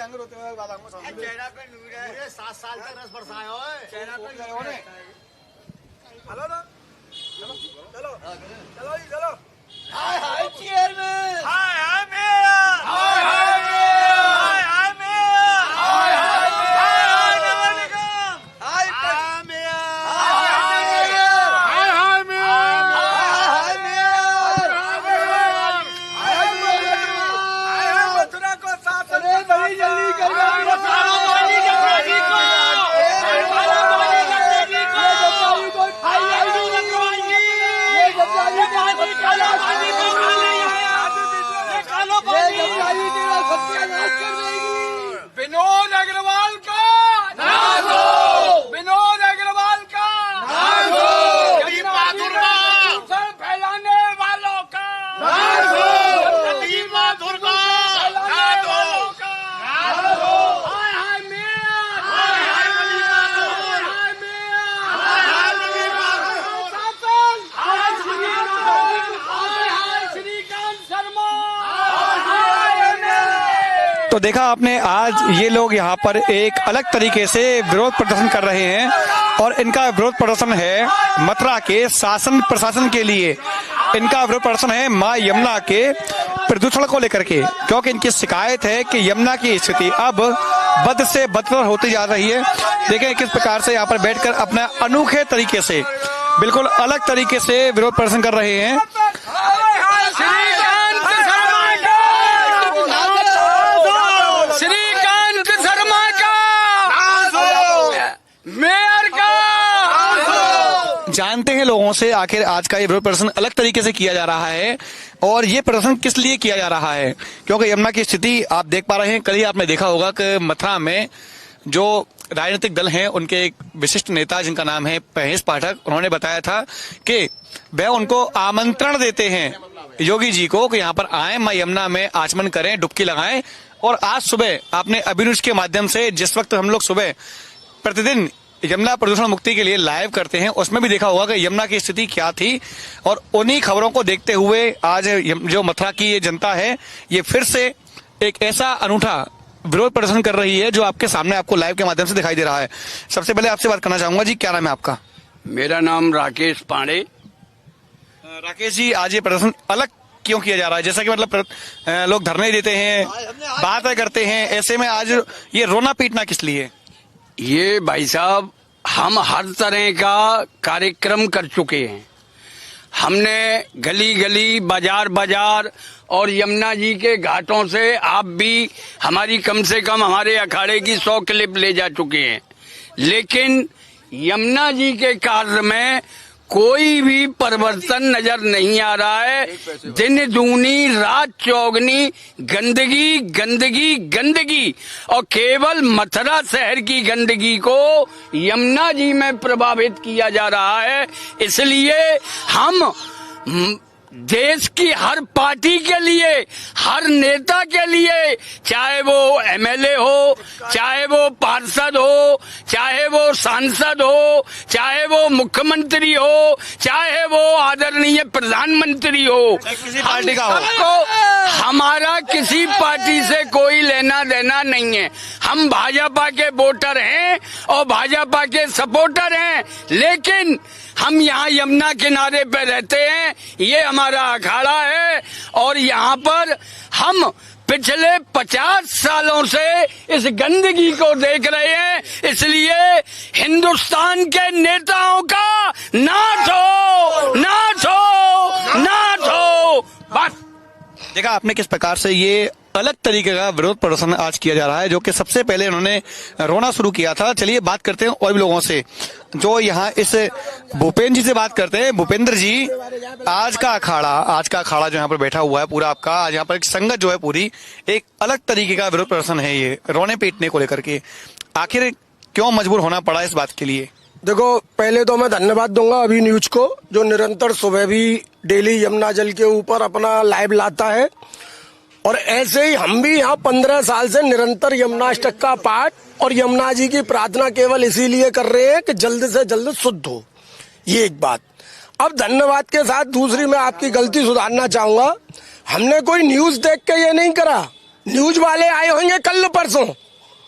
आएंगे रोते हुए बाद आऊंगा सामने। चेहरा पे नूर है, 7 साल तक रस बरसाया हो। चेहरा पे नूर है। चलो ना, चलो चलो चलो जी चलो। हाय हाय चेयरमैन, हाय हाय मेयर, हाय हाय मेयर, हाय हाय मेयर, हाय हाय हाय हाय नगर निगम, हाय हाय मेयर, हाय हाय हाय हाय मेयर, हाय मेयर, हाय हाय मथुरा को शासन अरे बड़ी जल्दी कर हाय मथुरा पानी जमुना जी को, हाय पानी जमुना जी को, हाय हाय भगवान जी, ये पानी काला पानी को खा लिया, ये कालो पानी तेरा सत्यानाश कर देगी। विनोद अग्रवाल का नाश हो, विनोद अग्रवाल का नाश हो, गरीब बहादुर का प्रदूषण फैलाने वालों का नाश हो, गरीब बहादुर का फैलाने वालों का नाश हो। हाय हाय मेयर, हाय हाय गरीब बहादुर, हाय मेयर, हाय हाय गरीब बहादुर, शासन, हाय श्रीकांत, हाय हाय श्रीकांत शर्मा, हाय हाय एमएलए। तो देखा आपने, आज ये लोग यहाँ पर एक अलग तरीके से विरोध प्रदर्शन कर रहे हैं और इनका विरोध प्रदर्शन है मथुरा के शासन प्रशासन के लिए। इनका विरोध प्रदर्शन है मां यमुना के प्रदूषण को लेकर के, क्योंकि इनकी शिकायत है कि यमुना की स्थिति अब बद से बदतर होती जा रही है। देखें किस प्रकार से यहाँ पर बैठकर अपना अनोखे तरीके से, बिल्कुल अलग तरीके से विरोध प्रदर्शन कर रहे हैं। श्रीकांत शर्मा का मेयर का जानते हैं लोगों से आखिर आज का ये विरोध प्रदर्शन अलग तरीके से किया जा रहा है और ये प्रदर्शन किस लिए किया जा रहा है, क्योंकि यमुना की स्थिति आप देख पा रहे हैं। कल ही आपने देखा होगा कि मथुरा में जो राजनीतिक दल हैं उनके एक विशिष्ट नेता जिनका नाम है महेश पाठक, उन्होंने बताया था कि वह उनको आमंत्रण देते हैं योगी जी को कि यहाँ पर आए, मां यमुना में आचमन करें, डुबकी लगाएं। और आज सुबह आपने अभिरुचि के माध्यम से जिस वक्त हम लोग सुबह प्रतिदिन यमुना प्रदूषण मुक्ति के लिए लाइव करते हैं, उसमें भी देखा होगा कि यमुना की स्थिति क्या थी। और उन्हीं खबरों को देखते हुए आज जो मथुरा की ये जनता है ये फिर से एक ऐसा अनूठा विरोध प्रदर्शन कर रही है जो आपके सामने आपको लाइव के माध्यम से दिखाई दे रहा है। सबसे पहले आपसे बात करना चाहूंगा जी, क्या नाम है आपका? मेरा नाम राकेश पांडे। राकेश जी, आज ये प्रदर्शन अलग क्यों किया जा रहा है? जैसा कि मतलब लोग धरने देते हैं, बातें करते हैं, ऐसे में आज ये रोना पीटना किस लिए? ये भाई साहब, हम हर तरह का कार्यक्रम कर चुके हैं। हमने गली गली, बाजार बाजार और यमुना जी के घाटों से आप भी हमारी कम से कम हमारे अखाड़े की 100 क्लिप ले जा चुके हैं, लेकिन यमुना जी के कार्य में कोई भी परिवर्तन नजर नहीं आ रहा है। दिन दूनी रात चौगनी, गंदगी गंदगी गंदगी, और केवल मथुरा शहर की गंदगी को यमुना जी में प्रभावित किया जा रहा है। इसलिए हम देश की हर पार्टी के लिए, हर नेता के लिए, चाहे वो एमएलए हो, चाहे वो पार्षद हो, चाहे वो सांसद हो, चाहे वो मुख्यमंत्री हो, चाहे वो आदरणीय प्रधानमंत्री हो, किसी पार्टी का हो, सबको, हमारा किसी पार्टी से कोई लेना देना नहीं है। हम भाजपा के वोटर हैं और भाजपा के सपोर्टर हैं, लेकिन हम यहाँ यमुना किनारे पे रहते हैं, ये हमारा अखाड़ा है और यहाँ पर हम पिछले 50 सालों से इस गंदगी को देख रहे हैं। इसलिए हिंदुस्तान के नेताओं का नाश हो, नाश हो, नाश हो। बस देखा आपने किस प्रकार से ये अलग तरीके का विरोध प्रदर्शन आज किया जा रहा है, जो कि सबसे पहले उन्होंने रोना शुरू किया था। चलिए बात करते हैं और भी लोगों से जो यहाँ इस भूपेंद्र जी से बात करते हैं। भूपेंद्र जी, आज का अखाड़ा जो यहाँ पर बैठा हुआ है पूरा आपका, आज यहाँ पर एक संगत जो है पूरी एक अलग तरीके का विरोध प्रदर्शन है, ये रोने पीटने को लेकर के, आखिर क्यों मजबूर होना पड़ा इस बात के लिए? देखो, पहले तो मैं धन्यवाद दूंगा अभी न्यूज को, जो निरंतर सुबह भी डेली यमुना जल के ऊपर अपना लाइव लाता है। और ऐसे ही हम भी यहाँ 15 साल से निरंतर यमुनाष्टक का पाठ और यमुना जी की प्रार्थना केवल इसीलिए कर रहे हैं कि जल्द से जल्द शुद्ध हो। ये एक बात। अब धन्यवाद के साथ दूसरी मैं आपकी गलती सुधारना चाहूंगा। हमने कोई न्यूज देख के ये नहीं करा, न्यूज वाले आए होंगे कल परसों।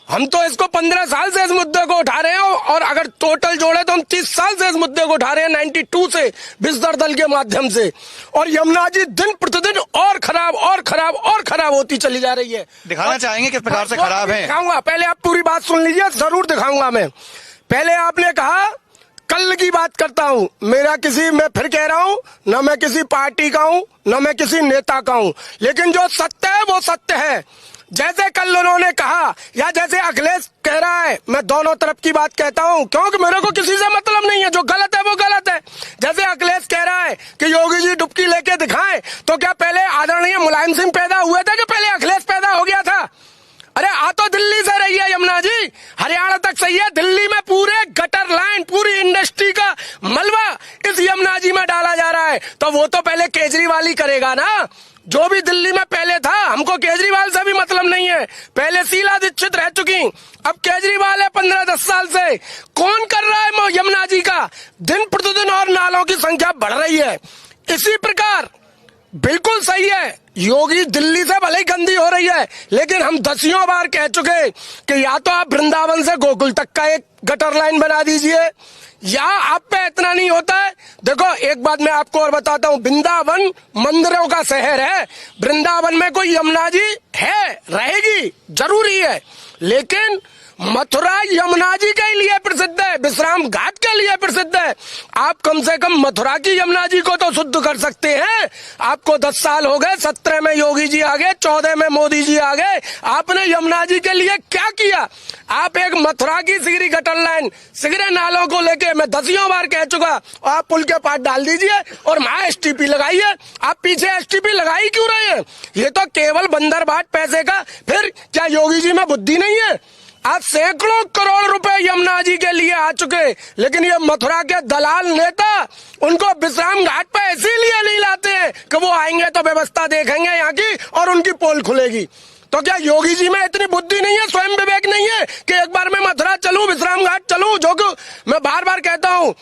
हम तो इसको 15 साल से इस मुद्दे को उठा रहे हैं, और अगर टोटल जोड़े तो हम 30 साल से इस मुद्दे को उठा रहे हैं, 92 से बिस्तर दल के माध्यम से। और यमुना जी दिन प्रतिदिन और खराब और खराब और खराब होती चली जा रही है। दिखाना चाहेंगे किस प्रकार से खराब है? दिखाऊंगा, पहले आप पूरी बात सुन लीजिए, जरूर दिखाऊंगा मैं। पहले आपने कहा, कल की बात करता हूं, मैं फिर कह रहा हूं, न मैं किसी पार्टी का हूं न मैं किसी नेता का हूं, लेकिन जो सत्य है वो सत्य है। जैसे कल उन्होंने कहा, या जैसे अखिलेश कह रहा है, मैं दोनों तरफ की बात कहता हूं, क्योंकि मेरे को किसी से मतलब नहीं है, जो गलत है वो गलत है। जैसे अखिलेश कह रहा है कि योगी जी डुबकी लेके दिखाएं, तो क्या पहले आदरणीय मुलायम सिंह पैदा हुए थे कि पहले अखिलेश पैदा हो गया था? अरे आ तो दिल्ली से रही है यमुना जी, हरियाणा तक सही है, दिल्ली में पूरे गटर लाइन, पूरी इंडस्ट्री का मलबा इस यमुना जी में डाला जा रहा है। तो वो तो पहले केजरीवाल ही करेगा ना, जो भी दिल्ली में पहले था। हमको केजरीवाल से भी मतलब नहीं है, पहले शीला दीक्षित रह चुकी, अब केजरीवाल है 15-10 साल से। कौन कर रहा है यमुना जी का? दिन प्रतिदिन और नालों की संख्या बढ़ रही है। इसी प्रकार बिल्कुल सही है, योगी दिल्ली से भले ही गंदी हो रही है, लेकिन हम दसियों बार कह चुके कि या तो आप वृंदावन से गोकुल तक का एक गटर लाइन बना दीजिए, या आप पे इतना नहीं होता है। देखो एक बात मैं आपको और बताता हूँ, वृंदावन मंदिरों का शहर है, वृंदावन में कोई यमुना जी है, रहेगी, जरूरी है, लेकिन मथुरा यमुना जी के लिए प्रसिद्ध है, विश्राम घाट के लिए प्रसिद्ध है। आप कम से कम मथुरा की यमुना जी को तो शुद्ध कर सकते हैं। आपको 10 साल हो गए, 17 में योगी जी आ गए, 14 में मोदी जी आ गए, आपने यमुना जी के लिए क्या किया? आप एक मथुरा की सिगरी गटर लाइन, सिगरे नालों को लेके मैं दसियों बार कह चुका, आप पुल के पास डाल दीजिए और वहां STP लगाइए। आप पीछे STP लगाई क्यों रहे हैं? ये तो केवल बंदरबाट पैसे का। फिर क्या योगी जी में बुद्धि नहीं है? आप सैकड़ों करोड़ रुपए यमुना जी के लिए आ चुके, लेकिन ये मथुरा के दलाल नेता उनको विश्राम घाट पे इसीलिए नहीं लाते हैं कि वो आएंगे तो व्यवस्था देखेंगे यहाँ की और उनकी पोल खुलेगी। तो क्या योगी जी में इतनी बुद्धि नहीं है, स्वयं विवेक नहीं है कि एक बार मैं मथुरा चलूं, विश्राम घाट चलूं? जो कि मैं बार बार कहता हूं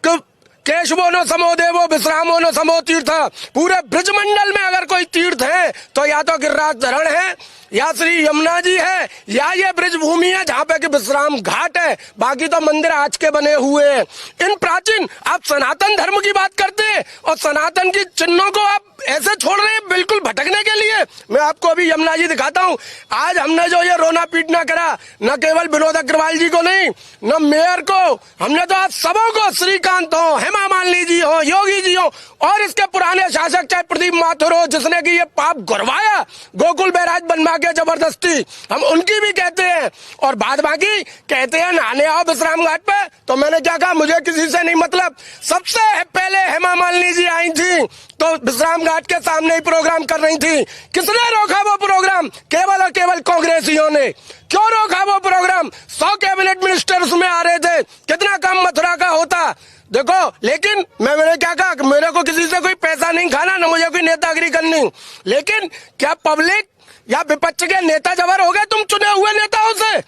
कि केशवो न समो देवो विश्रामो न समो तीर्थ। पूरे ब्रजमंडल में अगर कोई तीर्थ है तो या तो गिरिराज धरण है, या श्री यमुना जी है, या ये ब्रज भूमि है जहाँ पे कि विश्राम घाट है। बाकी तो मंदिर आज के बने हुए हैं। इन प्राचीन, आप सनातन धर्म की बात करते हैं और सनातन की चिन्हों को आप ऐसे छोड़ रहे हैं बिल्कुल भटकने के लिए। मैं आपको अभी यमुना जी दिखाता हूँ। आज हमने जो ये रोना पीटना करा, न केवल विनोद अग्रवाल जी को नहीं, न मेयर को, हमने तो आप सबों को, श्रीकांत हो, हेमा मालिनी जी हो, योगी जी हो, और इसके पुराने शासक चाहे प्रदीप माथुर हो, जिसने कि ये पाप घुरवाया गोकुल बैराज बनवा के जबरदस्ती, हम उनकी भी कहते हैं। और बाद बाकी कहते हैं नहाने आओ विश्राम घाट पे, तो मैंने क्या कहा, मुझे किसी से नहीं मतलब। सबसे पहले हेमा मालिनी जी आई थी तो विश्राम घाट के सामने ही प्रोग्राम कर रही थी। किसने रोका वो प्रोग्राम? केवल और केवल कांग्रेसियों ने। क्यों रोका वो प्रोग्राम? 100 कैबिनेट मिनिस्टर उसमें आ रहे थे, कितना कम मथुरा का होता। देखो, लेकिन मैंने क्या कहा, मेरे को किसी से कोई पैसा नहीं खाना, न मुझे कोई नेतागिरी करनी, लेकिन क्या पब्लिक या विपक्ष के नेता जबर हो गए तुम चुने हुए नेताओं से?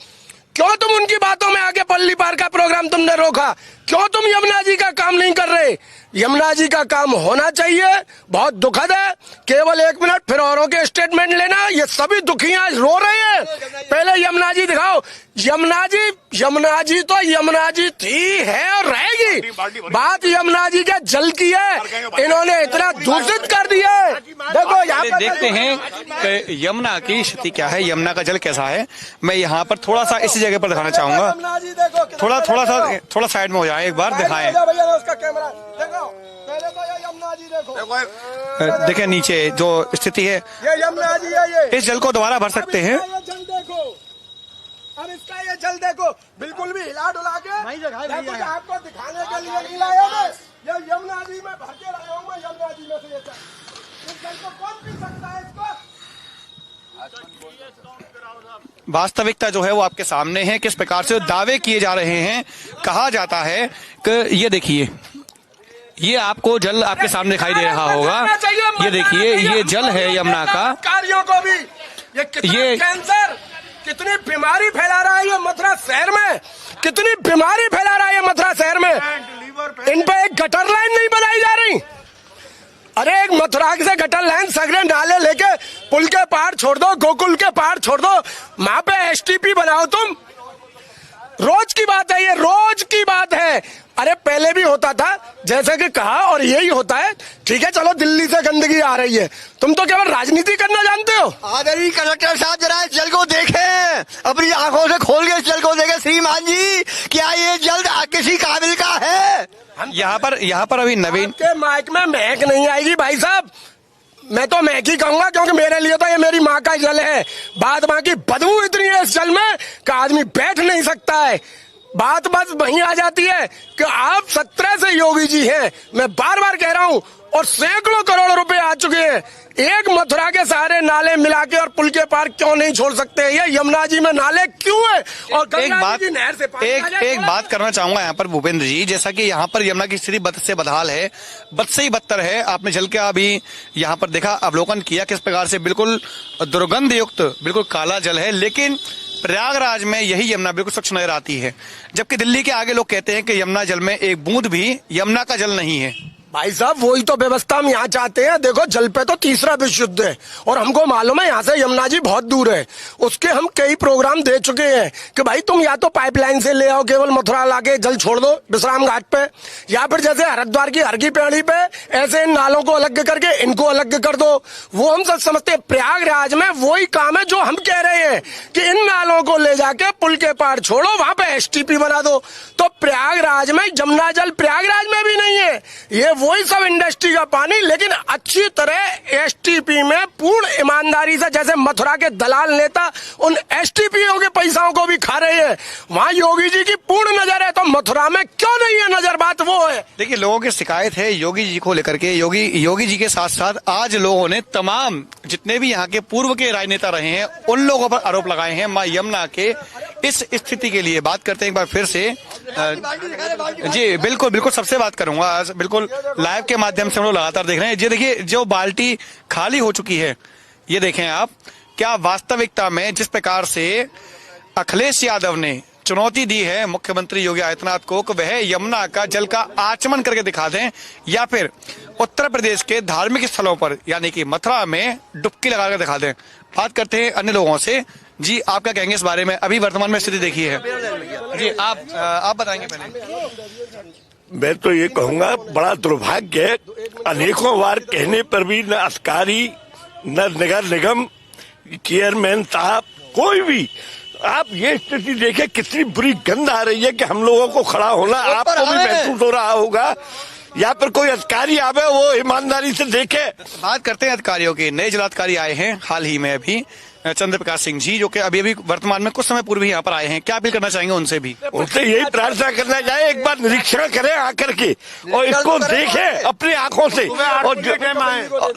क्यों तुम उनकी बातों में आके पल्ली पार का प्रोग्राम तुमने रोका? क्यों तुम यमुना जी का काम नहीं कर रहे? यमुना जी का काम होना चाहिए। बहुत दुखद है, केवल 1 मिनट फिर औरों के स्टेटमेंट लेना, ये सभी दुखी आज रो रहे हैं। पहले यमुना जी दिखाओ। यमुना जी तो यमुना जी थी, है और रहेगी। बात यमुना जी के जल की है, इन्होंने इतना दूषित कर दिया है। देखो यहाँ पे देखते हैं कि यमुना की स्थिति क्या है, यमुना का जल कैसा है। मैं यहाँ पर थोड़ा सा इसी जगह पर दिखाना चाहूंगा, थोड़ा साइड में हो जाए, एक बार दिखाएं। पहले तो ये यमुना जी देखो, देखिए नीचे जो स्थिति है, ये यमुना जी है। ये इस जल को दोबारा भर सकते हैं। ये जल देखो, अब इसका ये जल देखो, बिल्कुल भी हिला डुला के कुछ आपको दिखाने के लिए नहीं लाया मैं। ये यमुना जी में भर के लाया हूँ मैं, यमुना जी में से ये जल। इस जल को कौन पी सकता है? इसको वास्तविकता जो है वो आपके सामने है, किस प्रकार से दावे किए जा रहे हैं। कहा जाता है कि ये देखिए, ये आपको जल आपके सामने दिखाई दे रहा होगा, ये देखिए, ये जल है यमुना का। कार्यों को भी ये कैंसर, कितनी बीमारी फैला रहा है ये मथुरा शहर में, कितनी बीमारी फैला रहा है ये मथुरा शहर में। इन पे एक गटर लाइन नहीं बनाई जा रही। अरे एक मथुरा से गटर लाइन सगरे नाले लेके पुल के पार छोड़ दो, गोकुल के पार छोड़ दो, वहां पे एसटीपी बनाओ तुम। रोज की बात है, ये रोज की बात है। अरे पहले भी होता था जैसे कि कहा, और यही होता है। ठीक है चलो दिल्ली से गंदगी आ रही है, तुम तो केवल राजनीति करना जानते हो। आदरणीय कलेक्टर साहब जरा इस जल को देखें, अपनी आंखों से खोल के इस जल को देखें। श्रीमान जी क्या ये जल किसी काबिल का है? यहाँ पर अभी नवीन के माइक में महक नहीं आएगी भाई साहब, मैं तो महक ही कहूंगा, क्योंकि मेरे लिए तो ये मेरी माँ का जल है। बाद माँ की बदबू इतनी है इस जल में कि आदमी बैठ नहीं सकता है। बात बस वहीं आ जाती है कि आप 17 से योगी जी हैं, मैं बार बार कह रहा हूं, और सैकड़ों करोड़ रुपए आ चुके हैं। एक मथुरा के सारे नाले मिला के और पुल के पार क्यों नहीं छोड़ सकते? ये यमुना जी में नाले क्यों है? और गंगा जी की नहर से पानी आ जाए। एक बात करना चाहूंगा यहाँ पर भूपेंद्र जी, जैसा कि यहाँ पर यमुना की स्थिति बद से बदहाल है, बद से ही बदतर है। आपने जल के अभी यहाँ पर देखा, अवलोकन किया किस प्रकार से बिल्कुल दुर्गंध युक्त बिल्कुल काला जल है, लेकिन प्रयागराज में यही यमुना बिल्कुल स्वच्छ नजर आती है। जबकि दिल्ली के आगे लोग कहते हैं कि यमुना जल में एक बूंद भी यमुना का जल नहीं है। भाई साहब वही तो व्यवस्था हम यहाँ चाहते हैं। देखो जल पे तो तीसरा विश्व युद्ध है, और हमको मालूम है यहाँ से यमुना जी बहुत दूर है। उसके हम कई प्रोग्राम दे चुके हैं कि भाई तुम या तो पाइपलाइन से ले आओ, केवल मथुरा लाके जल छोड़ दो विश्राम घाट पे, या फिर जैसे हरिद्वार की हर की पेड़ी पे ऐसे इन नालों को अलग करके इनको अलग कर दो। वो हम सब समझते हैं। प्रयागराज में वही काम है जो हम कह रहे हैं कि इन नालों को ले जाके पुल के पार छोड़ो, वहां पे एसटीपी बना दो। तो प्रयागराज में यमुना जल प्रयागराज में भी नहीं है, ये वही सब इंडस्ट्री का पानी, लेकिन अच्छी तरह एसटीपी में पूर्ण ईमानदारी से, जैसे मथुरा के दलाल नेता उन एसटीपीओ के पैसाओं को भी खा रहे हैं, वहां योगी जी की पूर्ण नजर है। तो मथुरा में क्यों नहीं है नजर? बात वो है। देखिए लोगों की शिकायत है योगी जी को लेकर के। योगी जी के साथ साथ आज लोगों ने तमाम जितने भी यहाँ के पूर्व के राजनेता रहे हैं उन लोगों पर आरोप लगाए हैं मां यमुना के इस स्थिति के लिए। बात करते हैं एक बार फिर से। जी बिल्कुल सबसे बात करूंगा, बिल्कुल लाइव के माध्यम से हम लोग लगातार देख रहे हैं। ये देखिए जो बाल्टी खाली हो चुकी है, ये देखें आप, क्या वास्तविकता में जिस प्रकार से अखिलेश यादव ने चुनौती दी है मुख्यमंत्री योगी आदित्यनाथ को कि वह यमुना का जल का आचमन करके दिखा दें, या फिर उत्तर प्रदेश के धार्मिक स्थलों पर यानी कि मथुरा में डुबकी लगा कर दिखा दें। बात करते हैं अन्य लोगों से। जी आप क्या कहेंगे इस बारे में? अभी वर्तमान में स्थिति देखी है जी, आप बताएंगे पहले। मैं तो ये कहूंगा बड़ा दुर्भाग्य है, अनेकों बार कहने पर भी न अधिकारी न नगर निगम चेयरमैन साहब कोई भी, आप ये स्थिति देखें कितनी बुरी गंध आ रही है कि हम लोगों को खड़ा होना आपको भी महसूस हो रहा होगा, या फिर कोई अधिकारी आवे वो ईमानदारी से देखे। बात करते हैं अधिकारियों की। नए जिलाधिकारी आए हैं हाल ही में अभी, चंद्र प्रकाश सिंह जी, जो कि अभी वर्तमान में कुछ समय पूर्व ही यहाँ पर आए हैं। क्या अपील करना चाहेंगे उनसे भी? उनसे यही प्रार्थना करना चाहिए एक बार निरीक्षण करें आकर के और इसको देखें अपनी आंखों से, और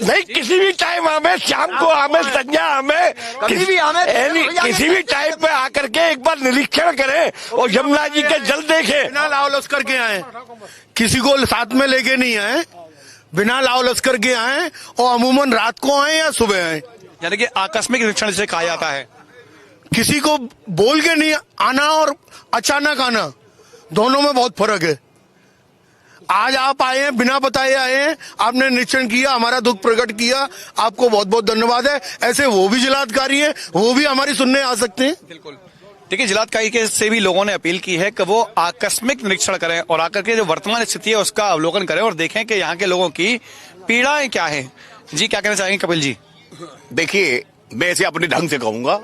नहीं किसी भी टाइम हमें, शाम को हमें, संध्या हमें, किसी भी टाइम पे आकर के एक बार निरीक्षण करें और यमुना जी के जल देखें। बिना लाव लश्कर के आए, किसी को साथ में लेके नहीं आए, बिना लाव लश्कर के आए, और अमूमन रात को आए या सुबह आए, यानी कि आकस्मिक निरीक्षण जिसे कहा जाता है। किसी को बोल के नहीं आना और अचानक आना, दोनों में बहुत फर्क है। आज आप आए हैं, बिना बताए आए हैं, आपने निरीक्षण किया, हमारा दुख प्रकट किया, आपको बहुत बहुत धन्यवाद है। ऐसे वो भी जिलाधिकारी हैं, वो भी हमारी सुनने आ सकते हैं। बिल्कुल। देखिए जिलाधिकारी के से भी लोगों ने अपील की है कि वो आकस्मिक निरीक्षण करें और आकर के जो वर्तमान स्थिति है उसका अवलोकन करें और देखें कि यहाँ के लोगों की पीड़ाएं क्या है। जी क्या कहना चाहेंगे कपिल जी? देखिए मैं इसे अपने ढंग से कहूंगा,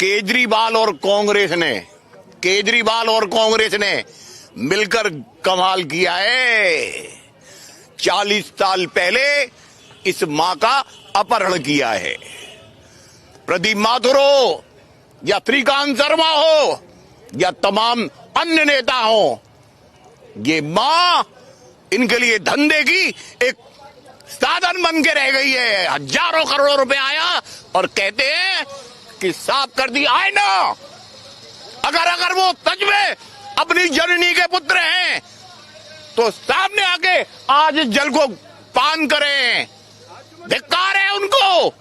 केजरीवाल और कांग्रेस ने मिलकर कमाल किया है। 40 साल पहले इस मां का अपहरण किया है। प्रदीप माथुर हो या श्रीकांत शर्मा हो या तमाम अन्य नेता हो, ये मां इनके लिए धंधे की एक साधन बन के रह गई है। हजारों करोड़ों रुपए आया और कहते हैं कि साफ कर दी आईना। अगर वो सच में अपनी जननी के पुत्र हैं तो सामने आके आज इस जल को पान करें। धिक्कार है उनको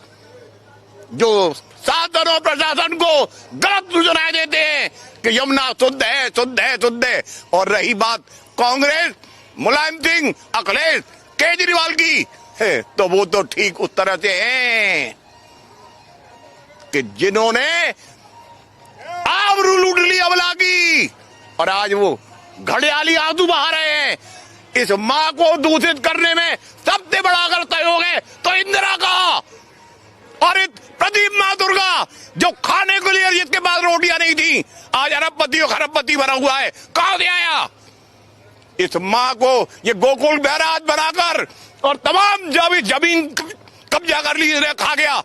जो शासन और प्रशासन को गलत सूचनाएं देते हैं कि यमुना शुद्ध है। और रही बात कांग्रेस, मुलायम सिंह, अखिलेश, केजरीवाल की है, तो वो तो ठीक उस तरह से हैं कि जिन्होंने आबरू लूट ली अबला की, और आज वो घड़ियाली आंसू बहा रहे हैं। इस मां को दूषित करने में सबसे बड़ा अगर सहयोग है तो इंदिरा का, और प्रदीप मां दुर्गा जो खाने के लिए जिसके पास रोटियां नहीं थी आज अरबपति और खरबपति बना हुआ है, कहां से आया? इस मां को ये गोकुल बैराज बनाकर और तमाम जमीन कब्जा कर ली, खा गया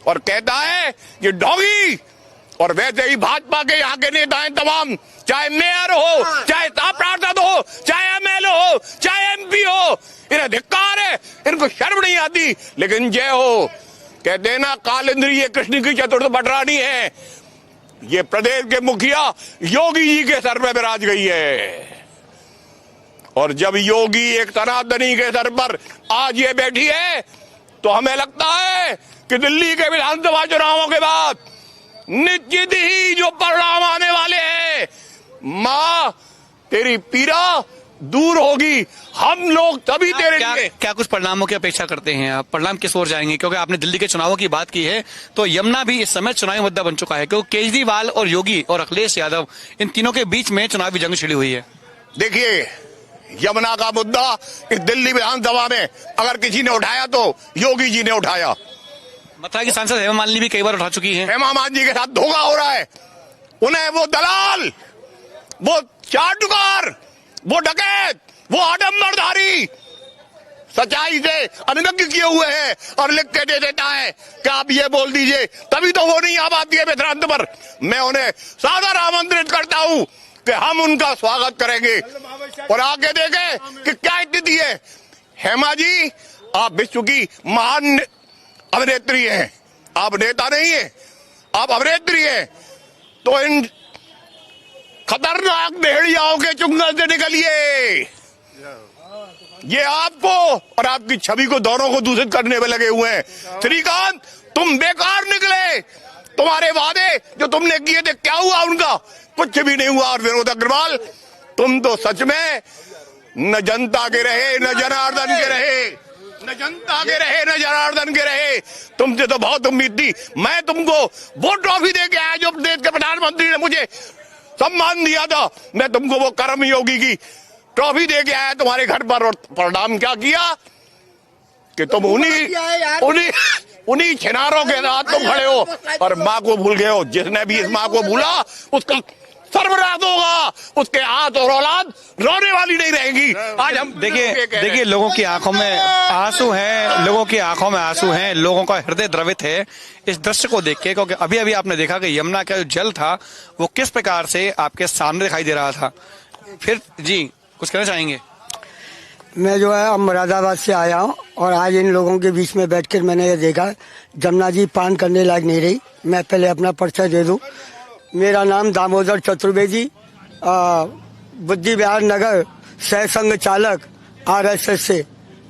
और कहता है ये डॉगी। और वैसे ही भाजपा के यहाँ के नेता हैं तमाम, चाहे मेयर हो, चाहे पार्षद हो, चाहे एमएलए हो, चाहे एमपी हो, इन्हें धिक्कार है, इनको शर्म नहीं आती। लेकिन जय हो, कहते हैं ना कालिंद्री ये कृष्ण की चतुर्थ बटरानी है, ये प्रदेश के मुखिया योगी जी के सर पे विराज गई है। और जब योगी एक सनातनी के सर पर आज ये बैठी है तो हमें लगता है कि दिल्ली के विधानसभा चुनावों के बाद निश्चित ही जो परिणाम आने वाले हैं, मां तेरी पीड़ा दूर होगी। हम लोग तभी तेरे लिए क्या कुछ परिणामों की अपेक्षा करते हैं आप? परिणाम किस ओर जाएंगे? क्योंकि आपने दिल्ली के चुनावों की बात की है, तो यमुना भी इस समय चुनावी मुद्दा बन चुका है, क्योंकि केजरीवाल और योगी और अखिलेश यादव इन तीनों के बीच में चुनावी जंग छिड़ी हुई है। देखिए, यमुना का मुद्दा इस दिल्ली विधानसभा में अगर किसी ने उठाया तो योगी जी ने उठाया। मथुरा की सांसद हेमा मालिनी भी कई बार उठा चुकी हैं। हेमा मालिनी के साथ धोखा हो रहा है। उन्हें वो दलाल, वो चाटुकार, वो डकैत, वो आडम्बरधारी सच्चाई से अनभिज्ञ किए हुए हैं और लिख के दे देता है कि आप ये बोल दीजिए, तभी तो वो नहीं आ पाती है विधान पर। मैं उन्हें सादर आमंत्रित करता हूं कि हम उनका स्वागत करेंगे और आगे देखें कि क्या स्थिति है। हेमा जी, आप विश्व की महान अभिनेत्री हैं, आप नेता नहीं है, आप अभिनेत्री हैं, तो इन खतरनाक भेड़ियाओं के चुंगल से निकलिए। ये आपको और आपकी छवि को दोनों को दूषित करने में लगे हुए हैं। श्रीकांत, तुम बेकार निकले, तुम्हारे वादे जो तुमने किए थे क्या हुआ उनका? कुछ भी नहीं हुआ। और विनोद अग्रवाल, तुम तो सच में न जनता के रहे न जनार्दन के रहे, न जनता के रहे न जनार्दन के रहे। तुमसे तो बहुत उम्मीद थी। मैं तुमको वो ट्रॉफी दे के आया जो देश के प्रधानमंत्री ने मुझे सम्मान दिया था, मैं तुमको वो कर्म योगी की ट्रॉफी दे के आया तुम्हारे घर पर। और परिणाम क्या किया कि तुम उन्हीं छिनारों के साथ तुम खड़े हो और माँ को भूल गए हो। जिसने भी इस माँ को भूला उसका सर्वनाश होगा, उसके हाथ और औलाद रोने वाली नहीं रहेगी। आज हम देखिए लोगों की आंखों में आंसू हैं, लोगों की आंखों में आंसू हैं, लोगों का हृदय द्रवित है इस दृश्य को देख के, क्योंकि अभी अभी आपने देखा कि यमुना का जो जल था वो किस प्रकार से आपके सामने दिखाई दे रहा था। फिर जी कुछ कहना चाहेंगे? मैं जो है अब मुरादाबाद से आया हूँ और आज इन लोगों के बीच में बैठकर मैंने ये देखा जमुना जी पान करने लायक नहीं रही। मैं पहले अपना परिचय दे दूं। मेरा नाम दामोदर चतुर्वेदी, बुद्धि विहार नगर सह संघ चालक RSS से,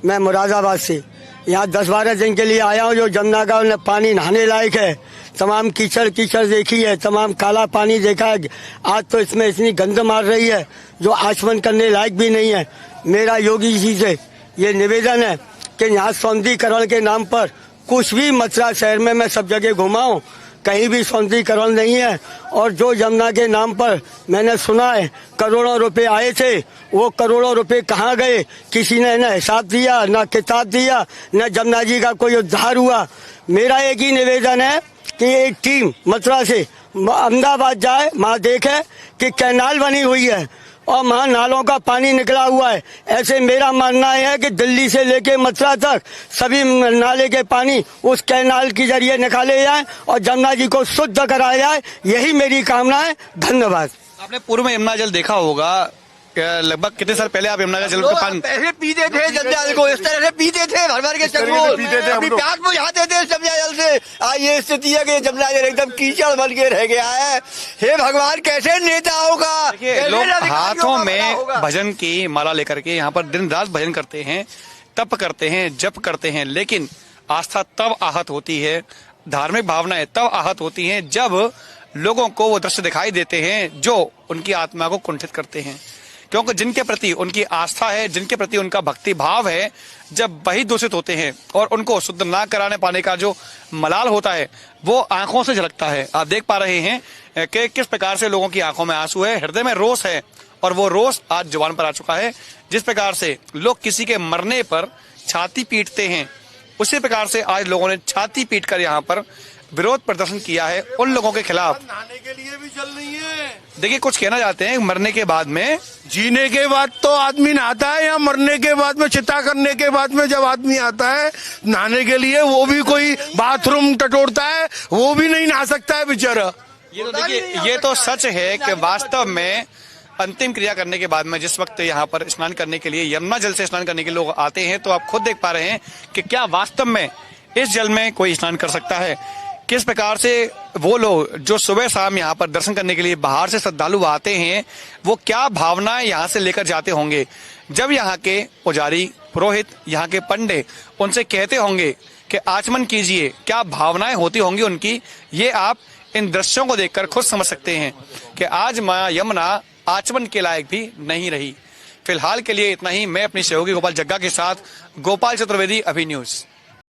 मैं मुरादाबाद से यहाँ 10-12 दिन के लिए आया हूँ। जो जमुना का पानी नहाने लायक है, तमाम कीचड़ देखी है, तमाम काला पानी देखा है। आज तो इसमें इतनी गंद मार रही है जो आचमन करने लायक भी नहीं है। मेरा योगी जी से ये निवेदन है कि यहाँ सौंदर्यीकरण के नाम पर कुछ भी, मथुरा शहर में मैं सब जगह घुमा हूँ, कहीं भी सौंदर्यीकरण नहीं है। और जो यमुना के नाम पर मैंने सुना है करोड़ों रुपए आए थे, वो करोड़ों रुपए कहाँ गए? किसी ने न हिसाब दिया, न किताब दिया, न जमुना जी का कोई उद्धार हुआ। मेरा एक ही निवेदन है कि एक टीम मथुरा से अहमदाबाद जाए, वहाँ देखे कि कैनाल बनी हुई है और वहाँ नालों का पानी निकला हुआ है। ऐसे मेरा मानना है कि दिल्ली से लेके मथुरा तक सभी नाले के पानी उस कैनाल के जरिए निकाले जाए और जमुना जी को शुद्ध कराया जाए, यही मेरी कामना है। धन्यवाद। आपने पूर्व में यमुना जल देखा होगा, लगभग कितने साल पहले आप यमुना का जल का पानी पहले पीते थे जल को, इस तरह से पीते थे, भर के अभी प्यास बुझाते थे जमुना जल से। आज ये स्थिति है कि जमुना जल एकदम कीचड़ बन के रह गया है। हे भगवान, कैसे नेताओं का, लोग हाथों में भजन की माला लेकर के यहाँ पर दिन रात भजन करते हैं, तप करते हैं, जप करते हैं, लेकिन आस्था तब आहत होती है, धार्मिक भावनाएं तब आहत होती हैं जब लोगों को वो दृश्य दिखाई देते हैं जो उनकी आत्मा को कुंठित करते हैं। क्योंकि जिनके प्रति उनकी आस्था है, जिनके प्रति उनका भक्ति भाव है, जब वही दूषित होते हैं और उनको शुद्ध ना कराने पाने का जो मलाल होता है वो आंखों से झलकता है। आप देख पा रहे हैं कि किस प्रकार से लोगों की आंखों में आंसू है, हृदय में रोष है, और वो रोष आज जुबान पर आ चुका है। जिस प्रकार से लोग किसी के मरने पर छाती पीटते हैं, उसी प्रकार से आज लोगों ने छाती पीटकर यहाँ पर विरोध प्रदर्शन किया है उन लोगों के खिलाफ। नहाने के लिए भी चल रही है। देखिए, कुछ कहना चाहते हैं मरने के बाद में, जीने के बाद तो आदमी नहाता है, या मरने के बाद में, चिता करने के बाद में जब आदमी आता है नहाने के लिए, वो भी कोई बाथरूम टटोरता है, वो भी नहीं नहा सकता है बेचारा। ये तो देखिए, ये तो सच है कि वास्तव में अंतिम क्रिया करने के बाद में जिस वक्त यहाँ पर स्नान करने के लिए, यमुना जल से स्नान करने के लिए लोग आते हैं, तो आप खुद देख पा रहे हैं कि क्या वास्तव में इस जल में कोई स्नान कर सकता है। किस प्रकार से वो लोग जो सुबह शाम यहाँ पर दर्शन करने के लिए बाहर से श्रद्धालु आते हैं, वो क्या भावनाएं यहाँ से लेकर जाते होंगे। जब यहाँ के पुजारी, पुरोहित, यहाँ के पंडे उनसे कहते होंगे कि आचमन कीजिए, क्या भावनाएं होती होंगी उनकी, ये आप इन दृश्यों को देखकर खुद समझ सकते हैं कि आज मां यमुना आचमन के लायक भी नहीं रही। फिलहाल के लिए इतना ही। मैं अपनी सहयोगी गोपाल जग्गा के साथ गोपाल चतुर्वेदी, अभी न्यूज।